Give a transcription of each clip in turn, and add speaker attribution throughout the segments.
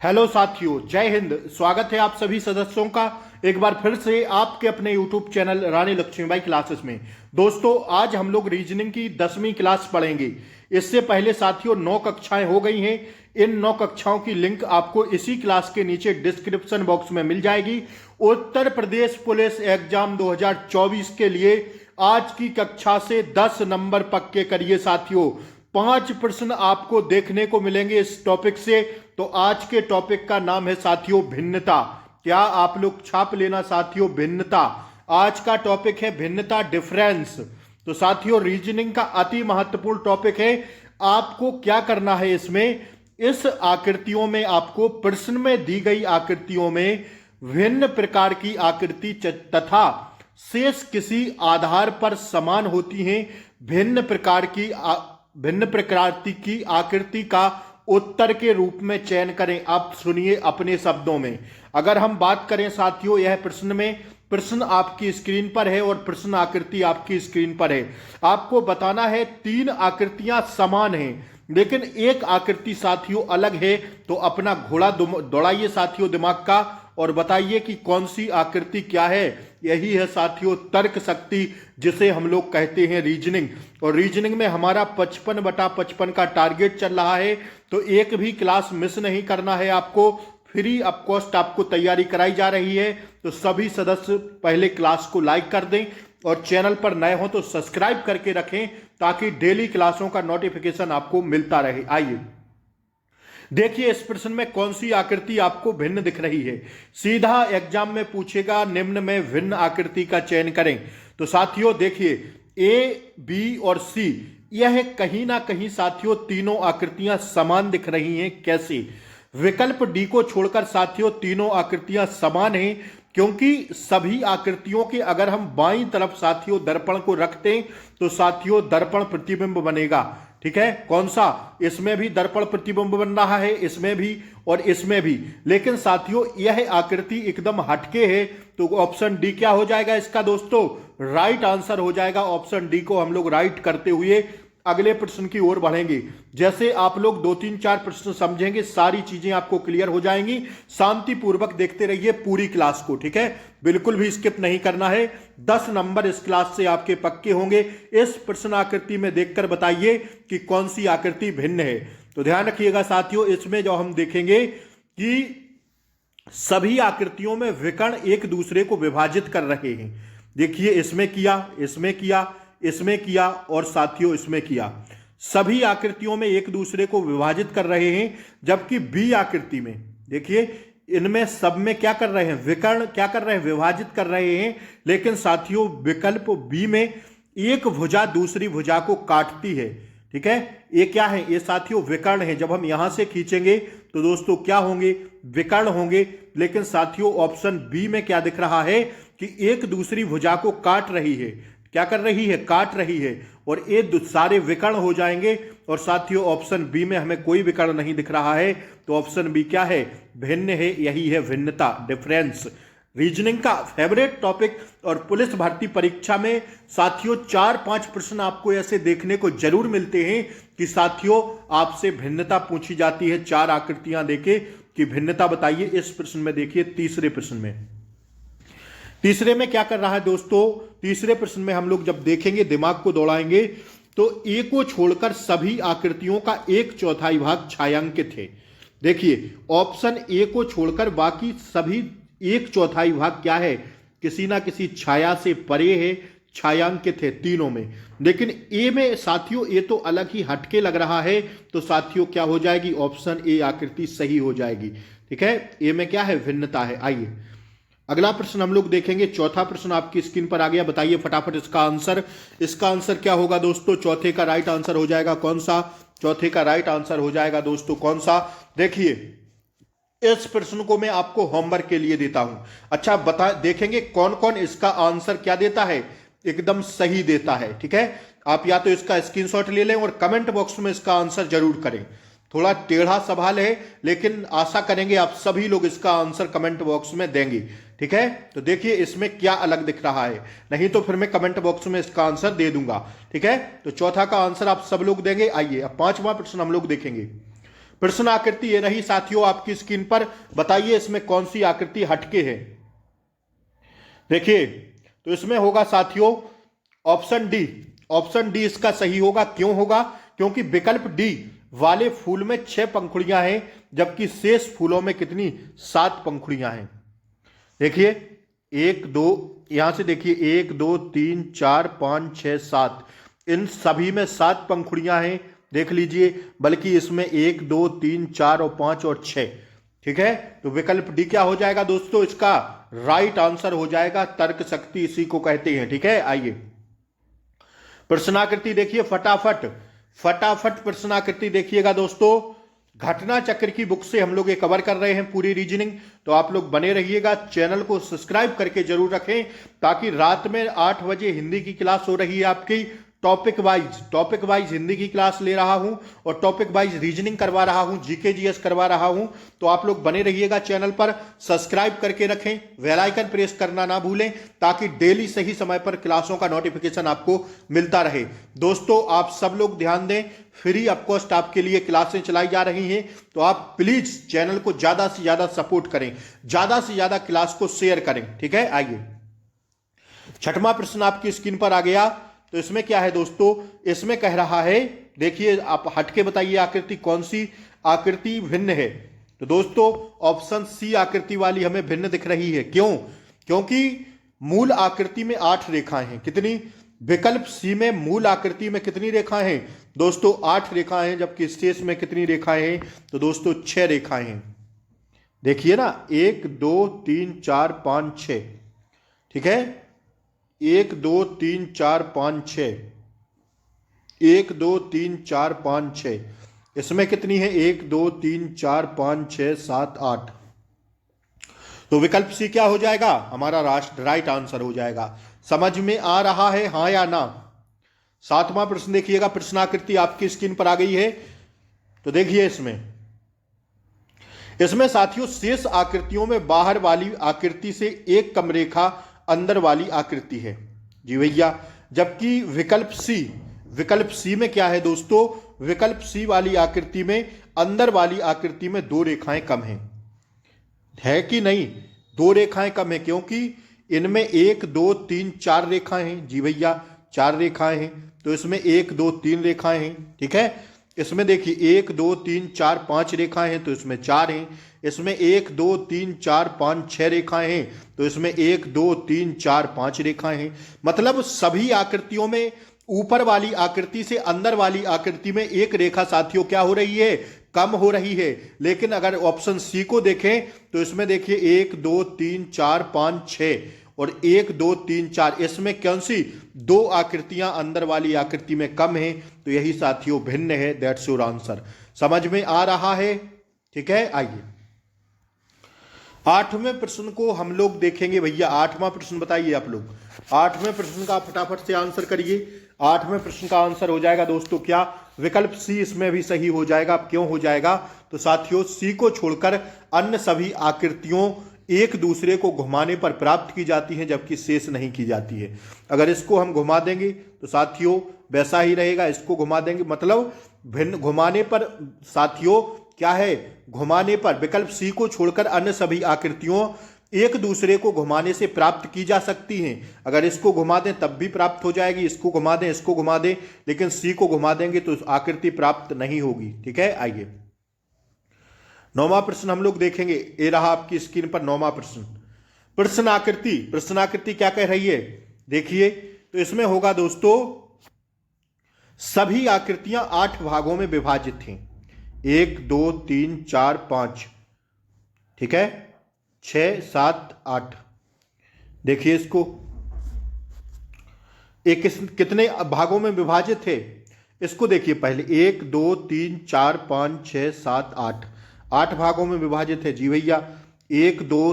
Speaker 1: Hello साथियों, जय हिंद। स्वागत है आप सभी सदस्यों का एक बार फिर से आपके अपने यूट्यूब चैनल रानी लक्ष्मीबाई क्लासेस में। दोस्तों, आज हम लोग रीजनिंग की 10वीं क्लास पढ़ेंगे। इससे पहले साथियों 9 कक्षाएं हो गई हैं। इन 9 कक्षाओं की लिंक आपको इसी क्लास के नीचे डिस्क्रिप्शन बॉक्स में मिल जाएगी। उत्तर प्रदेश पुलिस एग्जाम 2024 के लिए आज की कक्षा से 10 नंबर पक्के करिए साथियों। 5 प्रश्न आपको देखने को मिलेंगे इस टॉपिक से। तो आज के टॉपिक का नाम है साथियों भिन्नता। क्या आप लोग छाप लेना साथियों, भिन्नता। आज का टॉपिक है भिन्नता, डिफरेंस। तो साथियों रीजनिंग का अति महत्वपूर्ण टॉपिक है। आपको क्या करना है इसमें, इस आकृतियों में आपको प्रश्न में दी गई आकृतियों में भिन्न प्रकार की आकृति तथा शेष किसी आधार पर समान होती हैं भिन्न प्रकार की आकृति का उत्तर के रूप में चयन करें। आप सुनिए अपने शब्दों में। अगर हम बात करें साथियों, यह प्रश्न आपकी स्क्रीन पर है और प्रश्न आकृति आपकी स्क्रीन पर है। आपको बताना है 3 आकृतियां समान हैं लेकिन एक आकृति साथियों अलग है। तो अपना घोड़ा दौड़ाइए साथियों दिमाग का और बताइए कि कौन सी आकृति क्या है। यही है साथियों तर्क शक्ति, जिसे हम लोग कहते हैं रीजनिंग। और रीजनिंग में हमारा 55/55 का टारगेट चल रहा है। तो एक भी क्लास मिस नहीं करना है आपको। फ्री ऑफ कॉस्ट आपको तैयारी कराई जा रही है। तो सभी सदस्य पहले क्लास को लाइक कर दें और चैनल पर नए हो तो सब्सक्राइब करके रखें ताकि डेली क्लासों का नोटिफिकेशन आपको मिलता रहे। आइए देखिए इस प्रश्न में कौन सी आकृति आपको भिन्न दिख रही है। सीधा एग्जाम में पूछेगा निम्न में भिन्न आकृति का चयन करें। तो साथियों देखिए ए, बी और सी, यह कहीं ना कहीं साथियों तीनों आकृतियां समान दिख रही हैं। कैसे? विकल्प डी को छोड़कर साथियों तीनों आकृतियां समान हैं क्योंकि सभी आकृतियों के अगर हम बाईं तरफ साथियों दर्पण को रखते हैं तो साथियों दर्पण प्रतिबिंब बनेगा। ठीक है, कौन सा? इसमें भी दर्पण प्रतिबिंब बन रहा है, इसमें भी और इसमें भी। लेकिन साथियों यह आकृति एकदम हटके है। तो ऑप्शन डी क्या हो जाएगा इसका दोस्तों? राइट आंसर हो जाएगा। ऑप्शन डी को हम लोग राइट करते हुए अगले प्रश्न की ओर बढ़ेंगे। जैसे आप लोग 2-3-4 प्रश्न समझेंगे सारी चीजें आपको क्लियर हो जाएंगी। शांतिपूर्वक देखते रहिए पूरी क्लास को। ठीक है, बिल्कुल भी स्किप नहीं करना है। 10 नंबर इस क्लास से आपके पक्के होंगे। इस प्रश्न आकृति में देखकर बताइए कि कौन सी आकृति भिन्न है। तो ध्यान रखिएगा साथियों, इसमें जो हम देखेंगे कि सभी आकृतियों में विकर्ण एक दूसरे को विभाजित कर रहे हैं। देखिए इसमें किया, इसमें किया, इसमें किया और साथियों इसमें किया। सभी आकृतियों में एक दूसरे को विभाजित कर रहे हैं। जबकि बी आकृति में देखिए इनमें सब में क्या कर रहे हैं, विकर्ण क्या कर रहे हैं, विभाजित कर रहे हैं। लेकिन साथियों विकल्प बी में एक भुजा दूसरी भुजा को काटती है। ठीक है, ये क्या है? ये साथियों विकर्ण है। जब हम यहां से खींचेंगे तो दोस्तों क्या होंगे, विकर्ण होंगे। लेकिन साथियों ऑप्शन बी में क्या दिख रहा है कि एक दूसरी भुजा को काट रही है। क्या कर रही है? काट रही है। और ये सारे विकर्ण हो जाएंगे। और साथियों ऑप्शन बी में हमें कोई विकर्ण नहीं दिख रहा है। तो ऑप्शन बी क्या है? भिन्न है। यही है भिन्नता, डिफरेंस। रीजनिंग का फेवरेट टॉपिक। और पुलिस भर्ती परीक्षा में साथियों 4-5 प्रश्न आपको ऐसे देखने को जरूर मिलते हैं कि साथियों आपसे भिन्नता पूछी जाती है। 4 आकृतियां देके कि भिन्नता बताइए। इस प्रश्न में देखिए तीसरे प्रश्न में, तीसरे में क्या कर रहा है दोस्तों? तीसरे प्रश्न में हम लोग जब देखेंगे, दिमाग को दौड़ाएंगे, तो ए को छोड़कर सभी आकृतियों का 1/4 भाग छायांकित है। देखिए ऑप्शन ए को छोड़कर बाकी सभी 1/4 भाग क्या है? किसी ना किसी छाया से परे है, छायांकित है तीनों में। लेकिन ए में साथियों ए तो अलग ही हटके लग रहा है। तो साथियों क्या हो जाएगी? ऑप्शन ए आकृति सही हो जाएगी। ठीक है, ए में क्या है? भिन्नता है। आइए अगला प्रश्न हम लोग देखेंगे। चौथा प्रश्न आपकी स्क्रीन पर आ गया। बताइए फटाफट इसका आंसर। इसका आंसर क्या होगा दोस्तों? चौथे का राइट आंसर हो जाएगा कौन सा? चौथे का राइट आंसर हो जाएगा दोस्तों कौन सा? देखिए इस प्रश्न को मैं आपको होमवर्क के लिए देता हूं। अच्छा बता देखेंगे कौन कौन इसका आंसर क्या देता है, एकदम सही देता है। ठीक है, आप या तो इसका स्क्रीनशॉट ले लें और कमेंट बॉक्स में इसका आंसर जरूर करें। थोड़ा टेढ़ा सवाल है लेकिन आशा करेंगे आप सभी लोग इसका आंसर कमेंट बॉक्स में देंगे। ठीक है, तो देखिए इसमें क्या अलग दिख रहा है, नहीं तो फिर मैं कमेंट बॉक्स में इसका आंसर दे दूंगा। ठीक है, तो चौथा का आंसर आप सब लोग देंगे। आइए अब 5वां प्रश्न हम लोग देखेंगे। प्रश्न आकृति ये रही साथियों आपकी स्क्रीन पर। बताइए इसमें कौन सी आकृति हटके है। देखिए तो इसमें होगा साथियों ऑप्शन डी। ऑप्शन डी इसका सही होगा। क्यों होगा? क्योंकि विकल्प डी वाले फूल में 6 पंखुड़ियां हैं, जबकि शेष फूलों में कितनी? 7 पंखुड़ियां हैं। देखिए 1 2, यहां से देखिए 1 2 3 4 5 6 7, इन सभी में 7 पंखुड़ियां हैं। देख लीजिए, बल्कि इसमें 1 2 3 4 और 5 और 6। ठीक है, तो विकल्प डी क्या हो जाएगा दोस्तों? इसका राइट आंसर हो जाएगा। तर्क शक्ति इसी को कहते हैं। ठीक है, आइए प्रश्नाकृति देखिए फटाफट फटाफट प्रश्नाकृति देखिएगा दोस्तों। घटना चक्र की बुक से हम लोग ये कवर कर रहे हैं पूरी रीजनिंग, तो आप लोग बने रहिएगा। चैनल को सब्सक्राइब करके जरूर रखें, ताकि रात में 8 बजे हिंदी की क्लास हो रही है आपकी। टॉपिक वाइज हिंदी की क्लास ले रहा हूं और टॉपिक वाइज रीजनिंग करवा रहा हूं, जीके जीएस करवा रहा हूं। तो आप लोग बने रहिएगा चैनल पर, सब्सक्राइब करके रखें, बेल आइकन प्रेस करना ना भूलें, ताकि डेली सही समय पर क्लासों का नोटिफिकेशन आपको मिलता रहे। दोस्तों आप सब लोग ध्यान दें, फ्री ऑफ कॉस्ट आपके लिए क्लासें चलाई जा रही हैं, तो आप प्लीज चैनल को ज्यादा से ज्यादा सपोर्ट करें, ज्यादा से ज्यादा क्लास को शेयर करें। ठीक है, आइए छठवां प्रश्न आपकी स्क्रीन पर आ गया। तो इसमें क्या है दोस्तों? इसमें कह रहा है, देखिए आप हटके बताइए आकृति कौन सी आकृति भिन्न है। तो दोस्तों ऑप्शन सी आकृति वाली हमें भिन्न दिख रही है। क्यों? क्योंकि मूल आकृति में 8 रेखाएं हैं। कितनी? विकल्प सी में मूल आकृति में कितनी रेखाएं हैं दोस्तों? 8 रेखाएं हैं, जबकि शेष में कितनी रेखाएं हैं? तो दोस्तों 6 रेखाएं हैं। देखिए ना, 1 2 3 4 5 6। ठीक है, 1 2 3 4 5 6, 1 2 3 4 5 6। इसमें कितनी है? 1 2 3 4 5 6 7 8। तो विकल्प सी क्या हो जाएगा? हमारा राइट आंसर हो जाएगा। समझ में आ रहा है, हां या ना? 7वां प्रश्न देखिएगा, प्रश्नाकृति आपकी स्क्रीन पर आ गई है। तो देखिए इसमें साथियों शेष आकृतियों में बाहर वाली आकृति से एक कम रेखा अंदर वाली आकृति है। जी भैया, जबकि विकल्प सी में क्या है दोस्तों? विकल्प सी वाली आकृति में अंदर वाली आकृति में 2 रेखाएं कम हैं। है कि नहीं? 2 रेखाएं कम है, क्योंकि इनमें 1 2 3 4 रेखाएं हैं। जी भैया, 4 रेखाएं हैं, तो इसमें 1 2 3 रेखाएं हैं। ठीक है, इसमें देखिए 1 2 3 4 5 रेखाएं हैं, तो इसमें 4 हैं। इसमें 1 2 3 4 5 6 रेखाएं हैं, तो इसमें 1 2 3 4 5 रेखाएं हैं। मतलब सभी आकृतियों में ऊपर वाली आकृति से अंदर वाली आकृति में एक रेखा साथियों क्या हो रही है? कम हो रही है। लेकिन अगर ऑप्शन सी को देखें तो इसमें देखिए 1 2 3 4 5 6 और 1 2 3 4, इसमें कौन सी 2 आकृतियां अंदर वाली आकृति में कम है? तो यही साथियों भिन्न है। That's your answer. समझ में आ रहा है? ठीक है, आइए 8वें प्रश्न को हम लोग देखेंगे। भैया 8वां प्रश्न बताइए आप लोग। 8वें प्रश्न का फटाफट से आंसर करिए। 8वें प्रश्न का आंसर हो जाएगा दोस्तों क्या? विकल्प सी इसमें भी सही हो जाएगा। अब क्यों हो जाएगा? तो साथियों सी को छोड़कर अन्य सभी आकृतियों एक दूसरे को घुमाने पर प्राप्त की जाती हैं, जबकि शेष नहीं की जाती है। अगर इसको हम घुमा देंगे तो साथियों वैसा ही रहेगा, इसको घुमा देंगे मतलब भिन्न। घुमाने पर साथियों क्या है? घुमाने पर विकल्प सी को छोड़कर अन्य सभी आकृतियों एक दूसरे को घुमाने से प्राप्त की जा सकती हैं। अगर इसको घुमा दें तब भी प्राप्त हो जाएगी, इसको घुमा दें, इसको घुमा दें, लेकिन सी को घुमा देंगे तो आकृति प्राप्त नहीं होगी। ठीक है, आइए 9वां प्रश्न हम लोग देखेंगे। ये रहा आपकी स्क्रीन पर 9वां प्रश्न। प्रश्नाकृति क्या कह रही है? देखिए तो इसमें होगा दोस्तों सभी आकृतियां 8 भागों में विभाजित हैं। 1 2 3 4 5, ठीक है, 6 7 8। देखिए इसको एक कितने भागों में विभाजित है? इसको देखिए पहले 1 2 3 4 5 6 7 8, 8 भागों में विभाजित है। जी भैया 1 2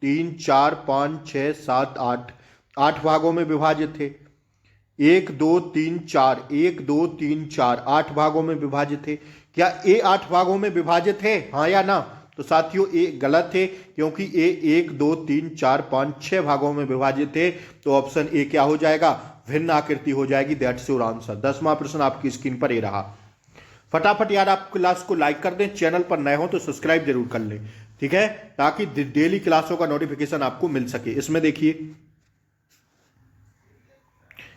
Speaker 1: 3 4 5 6 7 8, 8 भागों में विभाजित है। 1 2 3 4, 1 2 3 4, 8 भागों में विभाजित है। क्या ए 8 भागों में विभाजित है, हाँ या ना? तो साथियों ए गलत है, क्योंकि ए 1 2 3 4 5 6 भागों में विभाजित है। तो ऑप्शन ए क्या हो जाएगा? भिन्न आकृति हो जाएगी। That's your answer. 10वां प्रश्न आपकी स्क्रीन पर ए रहा। फटाफट यार आप क्लास को लाइक कर दें, चैनल पर नए हो तो सब्सक्राइब जरूर कर लें, ठीक है, ताकि डेली क्लासों का नोटिफिकेशन आपको मिल सके।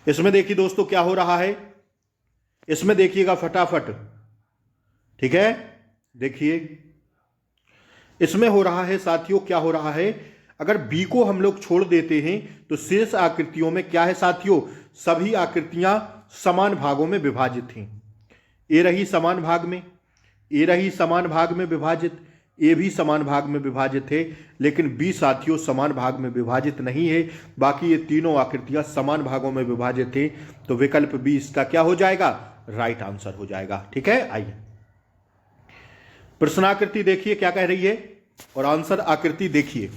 Speaker 1: इसमें देखिए दोस्तों क्या हो रहा है, इसमें देखिएगा फटाफट, ठीक है। देखिए इसमें हो रहा है साथियों, क्या हो रहा है, अगर बी को हम लोग छोड़ देते हैं तो शेष आकृतियों में क्या है साथियों, सभी आकृतियां समान भागों में विभाजित हैं। ए रही समान भाग में, ए रही समान भाग में विभाजित, ए भी समान भाग में विभाजित है, लेकिन बी साथियों समान भाग में विभाजित नहीं है। बाकी ये तीनों आकृतियां समान भागों में विभाजित है, तो विकल्प बी इसका क्या हो जाएगा, राइट आंसर हो जाएगा, ठीक है। आइए प्रश्नाकृति देखिए क्या कह रही है और आंसर आकृति देखिए।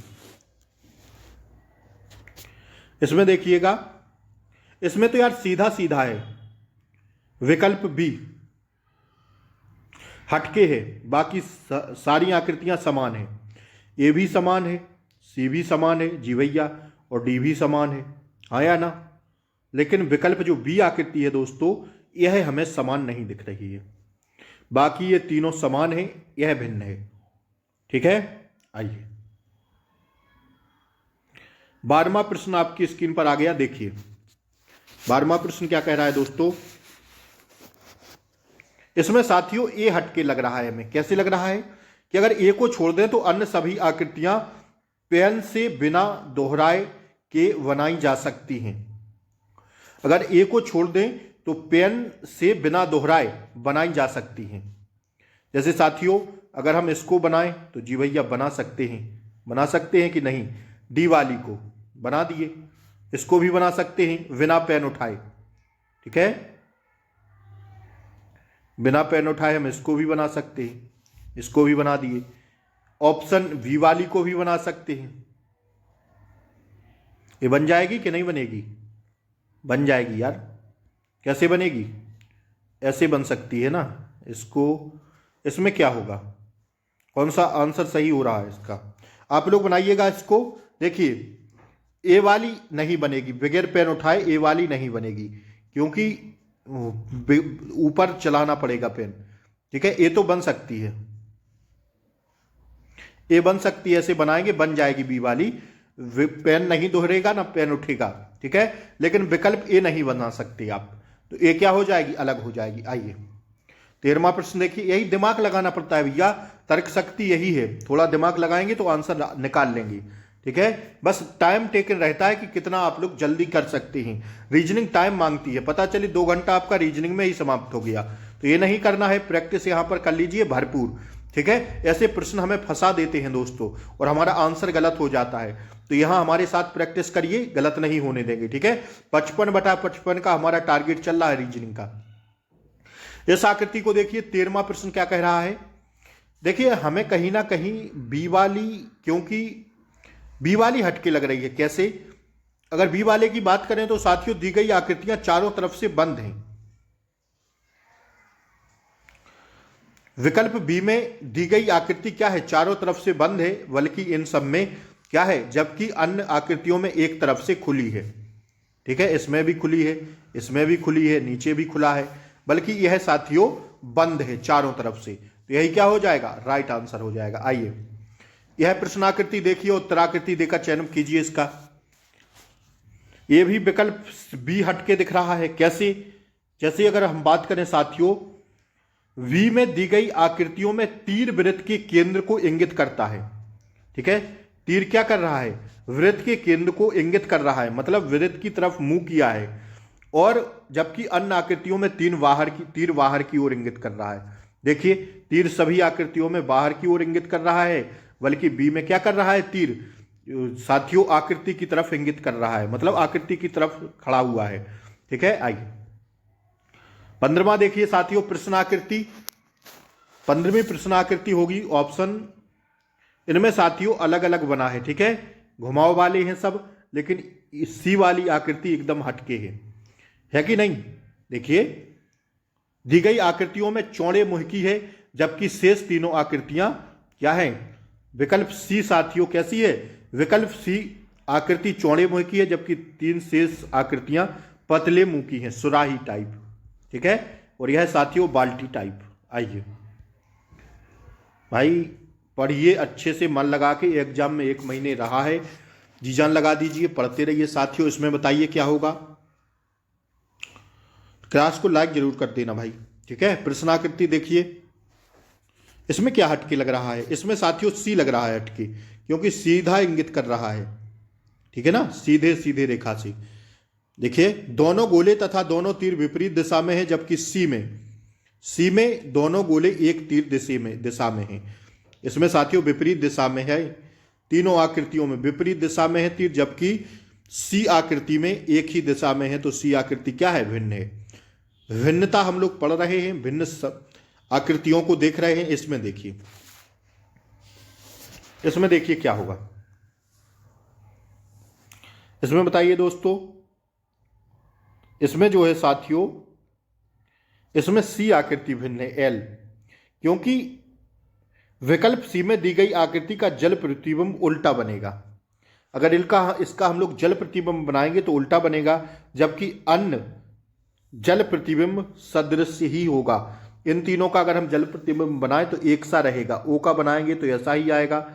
Speaker 1: इसमें देखिएगा, इसमें तो यार सीधा सीधा है, विकल्प बी हटके है, बाकी सारी आकृतियां समान है। ए भी समान है, सी भी समान है जी भैया, और डी भी समान है, आया ना। लेकिन विकल्प जो बी आकृति है दोस्तों, यह हमें समान नहीं दिख रही है। बाकी ये तीनों समान है, यह भिन्न है, ठीक है। आइए 12वां प्रश्न आपकी स्क्रीन पर आ गया, देखिए 12वां प्रश्न क्या कह रहा है दोस्तों। इसमें साथियों ए हटके लग रहा है हमें। कैसे लग रहा है कि अगर ए को छोड़ दें तो अन्य सभी आकृतियां पेन से बिना दोहराए के बनाई जा सकती हैं। अगर ए को छोड़ दें तो पेन से बिना दोहराए बनाई जा सकती हैं। जैसे साथियों अगर हम इसको बनाएं तो जी भैया बना सकते हैं कि नहीं, डी वाली को बना दिए, इसको भी बना सकते हैं बिना पेन उठाए, ठीक है, बिना पेन उठाए हम इसको भी बना सकते हैं, इसको भी बना दिए। ऑप्शन वी वाली को भी बना सकते हैं। ये बन जाएगी कि नहीं बनेगी, बन जाएगी यार। कैसे बनेगी, ऐसे बन सकती है ना, इसको, इसमें क्या होगा, कौन सा आंसर सही हो रहा है इसका, आप लोग बनाइएगा इसको। देखिए ए वाली नहीं बनेगी, बगैर पेन उठाए ए वाली नहीं बनेगी, क्योंकि ऊपर चलाना पड़ेगा पेन, ठीक है। ए तो बन सकती है, ए बन सकती है, ऐसे बनाएंगे बन जाएगी बी वाली, पेन नहीं दोहरेगा ना पेन उठेगा, ठीक है। लेकिन विकल्प ए नहीं बना सकते आप, तो ए क्या हो जाएगी, अलग हो जाएगी। आइए 13वां प्रश्न देखिए, यही दिमाग लगाना पड़ता है भैया, तर्क शक्ति यही है, थोड़ा दिमाग लगाएंगे तो आंसर निकाल लेंगे, ठीक है। बस टाइम टेकन रहता है कि कितना आप लोग जल्दी कर सकते हैं। रीजनिंग टाइम मांगती है, पता चले 2 घंटा आपका रीजनिंग में ही समाप्त हो गया, तो ये नहीं करना है, प्रैक्टिस यहां पर कर लीजिए भरपूर, ठीक है। ऐसे प्रश्न हमें फंसा देते हैं दोस्तों और हमारा आंसर गलत हो जाता है, तो यहां हमारे साथ प्रैक्टिस करिए, गलत नहीं होने देंगे, ठीक है। 55/55 का हमारा टारगेट चल रहा है रीजनिंग का। इस आकृति को देखिए, 13वां प्रश्न क्या कह रहा है। देखिए हमें कहीं ना कहीं बी वाली, क्योंकि बी वाली हटके लग रही है। कैसे, अगर बी वाले की बात करें तो साथियों दी गई आकृतियां चारों तरफ से बंद हैं। विकल्प बी में दी गई आकृति क्या है, चारों तरफ से बंद है, बल्कि इन सब में क्या है, जबकि अन्य आकृतियों में एक तरफ से खुली है, ठीक है। इसमें भी खुली है, इसमें भी खुली है, नीचे भी खुला है, बल्कि यह साथियों बंद है चारों तरफ से, तो यही क्या हो जाएगा, राइट आंसर हो जाएगा। आइए यह प्रश्नाकृति देखिए, उत्तराकृति देकर चयन कीजिए इसका। यह भी विकल्प बी हटके दिख रहा है। कैसे, जैसे अगर हम बात करें साथियों, वी में दी गई आकृतियों में तीर वृत्त के केंद्र को इंगित करता है, ठीक है। तीर क्या कर रहा है, वृत्त के केंद्र को इंगित कर रहा है, मतलब वृत्त की तरफ मुंह किया है, और जबकि अन्य आकृतियों में तीर बाहर की ओर इंगित कर रहा है। देखिए तीर सभी आकृतियों में बाहर की ओर इंगित कर रहा है, बल्कि बी में क्या कर रहा है, तीर साथियों आकृति की तरफ इंगित कर रहा है, मतलब आकृति की तरफ खड़ा हुआ है, ठीक है। आइए 15वां देखिए साथियों, प्रश्नाकृति। 15वीं प्रश्नाकृति होगी ऑप्शन, इनमें साथियों अलग अलग बना है, ठीक है, घुमाव वाले हैं सब, लेकिन सी वाली आकृति एकदम हटके है कि नहीं। देखिए दी गई आकृतियों में चौड़े मुंह की है, जबकि शेष तीनों आकृतियां क्या है, विकल्प सी साथियों कैसी है, विकल्प सी आकृति चौड़े मुंह की है, जबकि 3 शेष आकृतियां पतले मुंह की हैं, सुराही टाइप, ठीक है। और यह साथियों बाल्टी टाइप, आइए भाई, पढ़िए अच्छे से, मन लगा के। एग्जाम में 1 महीने रहा है, जी जान लगा दीजिए, पढ़ते रहिए साथियों। इसमें बताइए क्या होगा। क्लास को लाइक जरूर कर देना भाई, ठीक है। प्रश्नाकृति देखिए, इसमें क्या हटके लग रहा है। इसमें साथियों सी लग रहा है हटके, क्योंकि सीधा इंगित कर रहा है, ठीक है ना, सीधे सीधे रेखा से। देखिए, दोनों गोले तथा दोनों तीर विपरीत दिशा में है, जबकि सी में दोनों गोले एक तीर दिशा में है। इसमें साथियों विपरीत दिशा में है, तीनों आकृतियों में विपरीत दिशा में है तीर, जबकि सी आकृति में एक ही दिशा में है। तो सी आकृति क्या है, भिन्न है। भिन्नता हम लोग पढ़ रहे हैं, भिन्न आकृतियों को देख रहे हैं। इसमें देखिए, इसमें देखिए क्या होगा। इसमें बताइए दोस्तों, इसमें जो है साथियों, इसमें सी आकृति भिन्न है, एल, क्योंकि विकल्प सी में दी गई आकृति का जल प्रतिबिंब उल्टा बनेगा। अगर इसका हम लोग जल प्रतिबिंब बनाएंगे तो उल्टा बनेगा, जबकि अन्य जल प्रतिबिंब सदृश ही होगा। इन तीनों का अगर हम जल प्रतिबिंब बनाएं तो एक सा रहेगा। ओ का बनाएंगे तो ऐसा ही आएगा,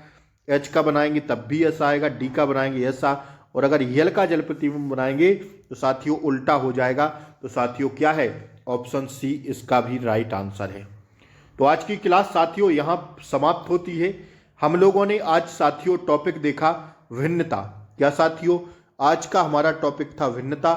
Speaker 1: एच का बनाएंगे तब भी ऐसा आएगा, डी का बनाएंगे ऐसा, और अगर यल का जल प्रतिबिंब बनाएंगे तो साथियों उल्टा हो जाएगा। तो साथियों क्या है, ऑप्शन सी इसका भी राइट आंसर है। तो आज की क्लास साथियों यहां समाप्त होती है। हम लोगों ने आज साथियों टॉपिक देखा भिन्नता। क्या साथियों, आज का हमारा टॉपिक था भिन्नता।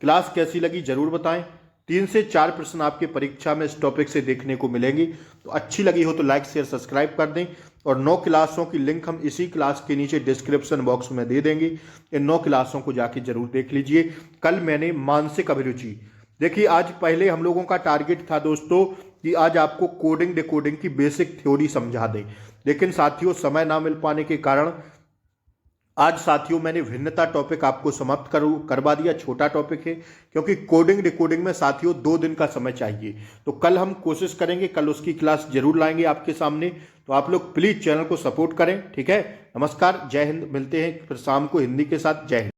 Speaker 1: क्लास कैसी लगी जरूर बताएं। 3 से 4 प्रश्न आपके परीक्षा में इस टॉपिक से देखने को मिलेंगे। तो अच्छी लगी हो तो लाइक शेयर सब्सक्राइब कर दें, और 9 क्लासों की लिंक हम इसी क्लास के नीचे डिस्क्रिप्शन बॉक्स में दे देंगे। इन 9 क्लासों को जाके जरूर देख लीजिए। कल मैंने मानसिक अभिरुचि, देखिए आज पहले हम लोगों का टारगेट था दोस्तों कि आज आपको कोडिंग डिकोडिंग की बेसिक थ्योरी समझा दें, लेकिन साथियों समय ना मिल पाने के कारण आज साथियों मैंने भिन्नता टॉपिक आपको समाप्त करवा दिया। छोटा टॉपिक है, क्योंकि कोडिंग डिकोडिंग में साथियों 2 दिन का समय चाहिए। तो कल हम कोशिश करेंगे, कल उसकी क्लास जरूर लाएंगे आपके सामने। तो आप लोग प्लीज चैनल को सपोर्ट करें, ठीक है। नमस्कार, जय हिंद। मिलते हैं फिर शाम को हिंदी के साथ। जय हिंद।